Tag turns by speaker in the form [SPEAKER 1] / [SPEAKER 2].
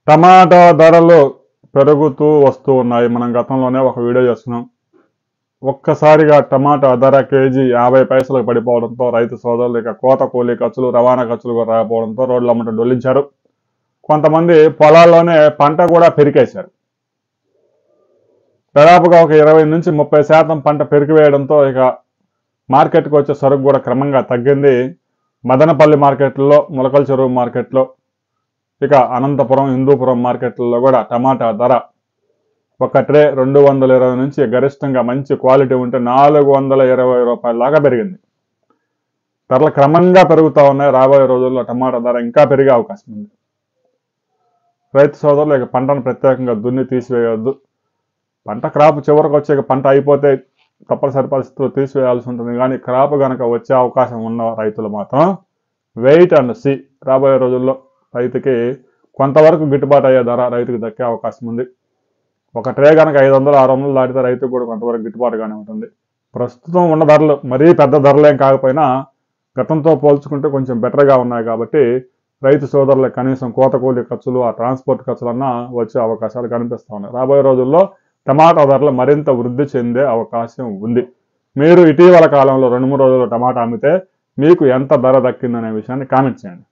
[SPEAKER 1] టమాటా ధరలు పెరుగుతూ వస్తూ ఉన్నాయి. మనం గతంలోనే ఒక వీడియో చేస్తున్నాం. ఒక్కసారిగా టమాటా ధర కేజీ 50 పైసలకు పడిపోవడంతో రైతు సోదరులు ఇక కోత కూలీ ఖర్చులు, రవాణా ఖర్చులు కూడా రాకపోవడంతో రోడ్ల అమ్మట డొల్లించారు. కొంతమంది పొలాల్లోనే పంట కూడా పెరికేశారు. దాదాపుగా ఒక 20 నుంచి 30% పంట పెరికివేయడంతో ఇక మార్కెట్కి వచ్చే సరుకు కూడా క్రమంగా తగ్గింది. మదనపల్లి మార్కెట్లో, ములకల చెరువు మార్కెట్లో, ఇక అనంతపురం, హిందూపురం మార్కెట్లలో కూడా టమాటా ధర ఒక ట్రే 220 నుంచి గరిష్టంగా మంచి క్వాలిటీ ఉంటే 420 రూపాయల దాకా పెరిగింది. ధరలు క్రమంగా పెరుగుతూ ఉన్నాయి. రాబోయే రోజుల్లో టమాటా ధర ఇంకా పెరిగే అవకాశం ఉంది. రైతు సోదరులు ఇక పంటను ప్రత్యేకంగా దున్ని తీసివేయవద్దు. పంట క్రాప్ చివరికి వచ్చే పంట అయిపోతే తప్పనిసరి పరిస్థితుల్లో తీసివేయాల్సి ఉంటుంది. కానీ క్రాప్ కనుక వచ్చే అవకాశం ఉన్న రైతులు మాత్రం వెయిట్ అండ్ సీ. రాబోయే రోజుల్లో రైతుకి కొంతవరకు గిట్టుబాటు అయ్యే ధర రైతుకి దక్కే అవకాశం ఉంది. ఒక ట్రే కనుక 500-600 దాటితే రైతుకు కూడా కొంతవరకు గిట్టుబాటుగానే ఉంటుంది. ప్రస్తుతం ఉన్న ధరలు మరీ పెద్ద ధరలేం కాకపోయినా గతంతో పోల్చుకుంటే కొంచెం బెటర్గా ఉన్నాయి కాబట్టి రైతు సోదరులకు కనీసం కోత కూలీ ఖర్చులు, ఆ ట్రాన్స్పోర్ట్ ఖర్చులన్నా వచ్చే అవకాశాలు కనిపిస్తూ ఉన్నాయి. రాబోయే రోజుల్లో టమాటా ధరలు మరింత వృద్ధి చెందే అవకాశం ఉంది. మీరు ఇటీవల కాలంలో 2-3 రోజులు టమాటా అమ్మితే మీకు ఎంత ధర దక్కిందనే విషయాన్ని కామెంట్ చేయండి.